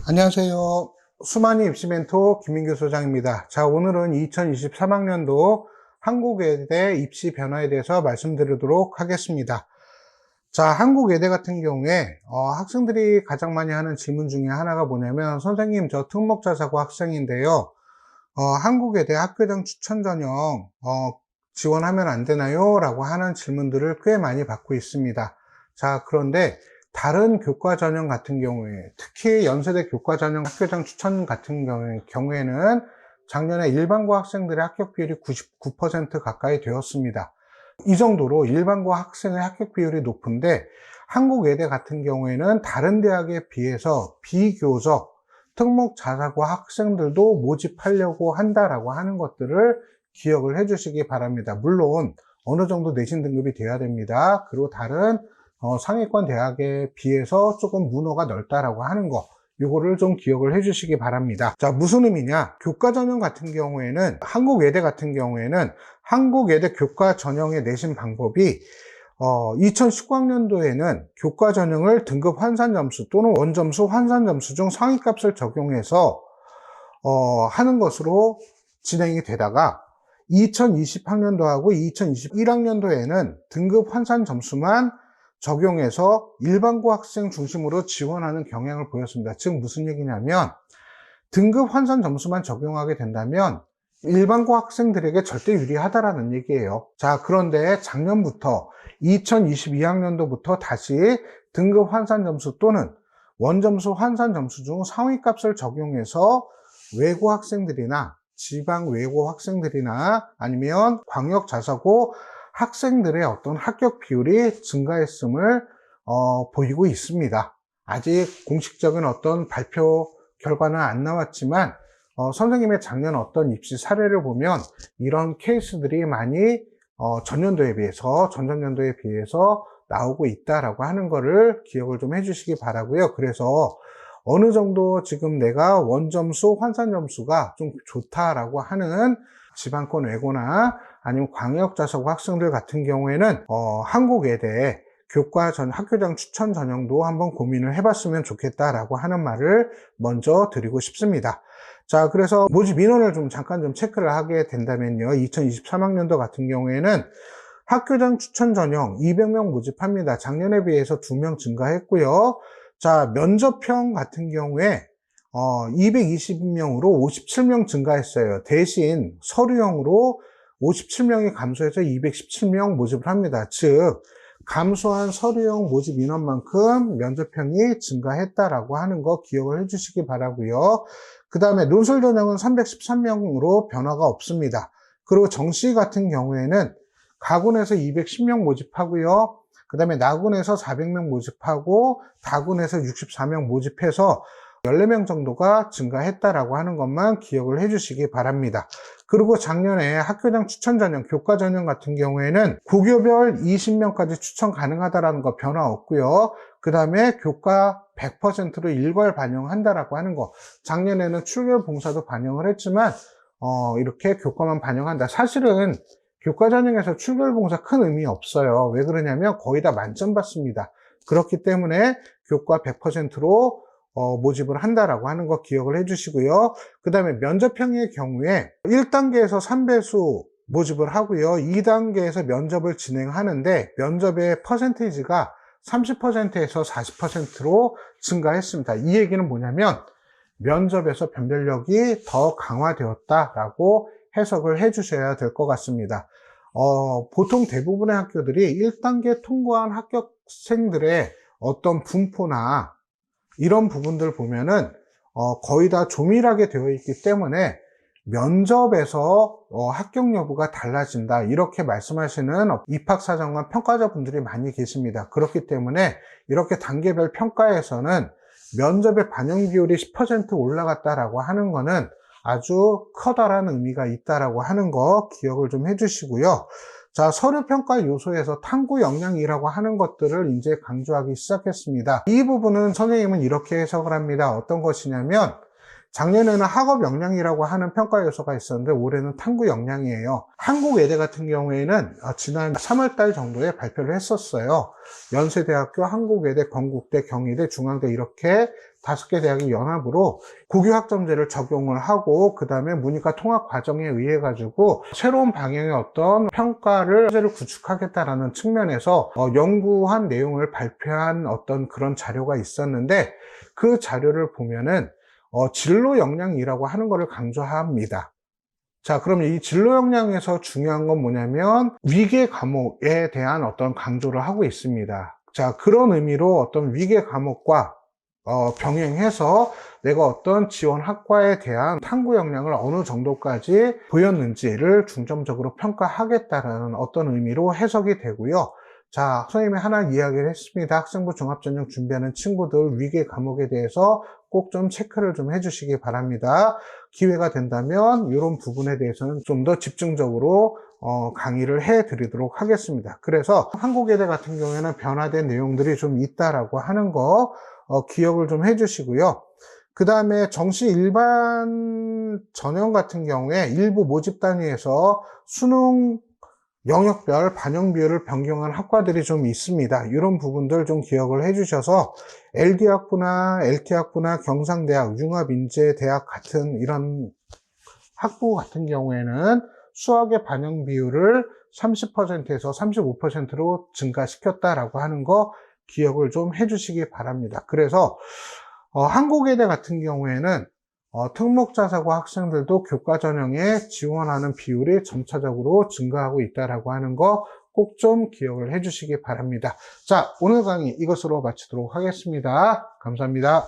안녕하세요. 수만이 입시 멘토 김민규 소장입니다. 자, 오늘은 2023학년도 한국외대 입시 변화에 대해서 말씀드리도록 하겠습니다. 자, 한국외대 같은 경우에 학생들이 가장 많이 하는 질문 중에 하나가 뭐냐면, 선생님, 저 특목자사고 학생인데요. 한국외대 학교장 추천 전형 지원하면 안 되나요? 라고 하는 질문들을 꽤 많이 받고 있습니다. 자, 그런데 다른 교과 전형 같은 경우에, 특히 연세대 교과 전형 학교장 추천 같은 경우에는 작년에 일반고 학생들의 합격 비율이 99% 가까이 되었습니다. 이 정도로 일반고 학생의 합격 비율이 높은데, 한국외대 같은 경우에는 다른 대학에 비해서 비교적 특목자사고 학생들도 모집하려고 한다라고 하는 것들을 기억을 해 주시기 바랍니다. 물론 어느 정도 내신 등급이 돼야 됩니다. 그리고 다른 상위권 대학에 비해서 조금 문호가 넓다라고 하는 거, 요거를 좀 기억을 해 주시기 바랍니다. 자, 무슨 의미냐? 교과 전형 같은 경우에는, 한국외대 같은 경우에는 한국외대 교과 전형의 내신 방법이 2019학년도에는 교과 전형을 등급 환산 점수 또는 원점수 환산 점수 중 상위값을 적용해서 하는 것으로 진행이 되다가, 2020학년도하고 2021학년도에는 등급 환산 점수만 적용해서 일반고 학생 중심으로 지원하는 경향을 보였습니다. 즉 무슨 얘기냐면, 등급 환산 점수만 적용하게 된다면 일반고 학생들에게 절대 유리하다라는 얘기예요. 자, 그런데 작년부터 2022학년도부터 다시 등급 환산 점수 또는 원점수 환산 점수 중 상위값을 적용해서 외고 학생들이나 지방 외고 학생들이나 아니면 광역 자사고 학생들의 어떤 합격 비율이 증가했음을 보이고 있습니다. 아직 공식적인 어떤 발표 결과는 안 나왔지만 선생님의 작년 어떤 입시 사례를 보면 이런 케이스들이 많이 전년도에 비해서, 전전년도에 비해서 나오고 있다라고 하는 거를 기억을 좀 해주시기 바라고요. 그래서 어느 정도 지금 내가 원점수, 환산점수가 좀 좋다라고 하는 지방권 외고나 아니면 광역자사고 학생들 같은 경우에는 한국외대 학교장 추천 전형도 한번 고민을 해봤으면 좋겠다라고 하는 말을 먼저 드리고 싶습니다. 자, 그래서 모집 인원을 잠깐 체크를 하게 된다면요, 2023학년도 같은 경우에는 학교장 추천 전형 200명 모집합니다. 작년에 비해서 2명 증가했고요. 자, 면접형 같은 경우에 220명으로 57명 증가했어요. 대신 서류형으로 57명이 감소해서 217명 모집을 합니다. 즉, 감소한 서류형 모집 인원만큼 면접형이 증가했다라고 하는 거 기억을 해주시기 바라고요. 그 다음에 논술 전형은 313명으로 변화가 없습니다. 그리고 정시 같은 경우에는 가군에서 210명 모집하고요. 그 다음에 나군에서 400명 모집하고 다군에서 64명 모집해서 14명 정도가 증가했다라고 하는 것만 기억을 해주시기 바랍니다. 그리고 작년에 학교장 추천 전형, 교과 전형 같은 경우에는 고교별 20명까지 추천 가능하다라는 거 변화 없고요. 그 다음에 교과 100%로 일괄 반영한다라고 하는 거, 작년에는 출결 봉사도 반영을 했지만 이렇게 교과만 반영한다. 사실은 교과 전형에서 출결 봉사 큰 의미 없어요. 왜 그러냐면 거의 다 만점 받습니다. 그렇기 때문에 교과 100%로 모집을 한다라고 하는 거 기억을 해주시고요. 그 다음에 면접형의 경우에 1단계에서 3배수 모집을 하고요. 2단계에서 면접을 진행하는데 면접의 퍼센테이지가 30%에서 40%로 증가했습니다. 이 얘기는 뭐냐면 면접에서 변별력이 더 강화되었다라고 해석을 해주셔야 될 것 같습니다. 보통 대부분의 학교들이 1단계 통과한 합격생들의 어떤 분포나 이런 부분들 보면은 거의 다 조밀하게 되어 있기 때문에 면접에서 합격 여부가 달라진다, 이렇게 말씀하시는 입학사정관 평가자분들이 많이 계십니다. 그렇기 때문에 이렇게 단계별 평가에서는 면접의 반영 비율이 10% 올라갔다라고 하는 거는 아주 커다란 의미가 있다라고 하는 거 기억을 좀 해주시고요. 자, 서류평가 요소에서 탐구 역량이라고 하는 것들을 이제 강조하기 시작했습니다. 이 부분은 선생님은 이렇게 해석을 합니다. 어떤 것이냐면, 작년에는 학업 역량이라고 하는 평가 요소가 있었는데 올해는 탐구 역량이에요. 한국외대 같은 경우에는 지난 3월달 정도에 발표를 했었어요. 연세대학교, 한국외대, 건국대, 경희대, 중앙대 이렇게 5개 대학이 연합으로 국유학점제를 적용을 하고 그 다음에 문이과 통합 과정에 의해 가지고 새로운 방향의 어떤 평가를 구축하겠다라는 측면에서 연구한 내용을 발표한 어떤 그런 자료가 있었는데 그 자료를 보면은 진로 역량이라고 하는 것을 강조합니다. 자, 그럼 이 진로 역량에서 중요한 건 뭐냐면 위계 과목에 대한 어떤 강조를 하고 있습니다. 자, 그런 의미로 어떤 위계 과목과 병행해서 내가 어떤 지원 학과에 대한 탐구 역량을 어느 정도까지 보였는지를 중점적으로 평가하겠다라는 어떤 의미로 해석이 되고요. 자, 선생님이 하나 이야기를 했습니다. 학생부 종합전형 준비하는 친구들 위계 과목에 대해서 꼭 좀 체크를 좀 해주시기 바랍니다. 기회가 된다면 이런 부분에 대해서는 좀 더 집중적으로 강의를 해드리도록 하겠습니다. 그래서 한국외대 같은 경우에는 변화된 내용들이 좀 있다라고 하는 거 기억을 좀 해주시고요. 그 다음에 정시 일반 전형 같은 경우에 일부 모집 단위에서 수능 영역별 반영 비율을 변경한 학과들이 좀 있습니다. 이런 부분들 좀 기억을 해주셔서 LD학부나 LT학부나 경상대학, 융합인재대학 같은 이런 학부 같은 경우에는 수학의 반영 비율을 30%에서 35%로 증가시켰다라고 하는 거 기억을 좀 해주시기 바랍니다. 그래서 한국외대 같은 경우에는 특목자사고 학생들도 교과 전형에 지원하는 비율이 점차적으로 증가하고 있다라고 하는 거 꼭 좀 기억을 해주시기 바랍니다. 자, 오늘 강의 이것으로 마치도록 하겠습니다. 감사합니다.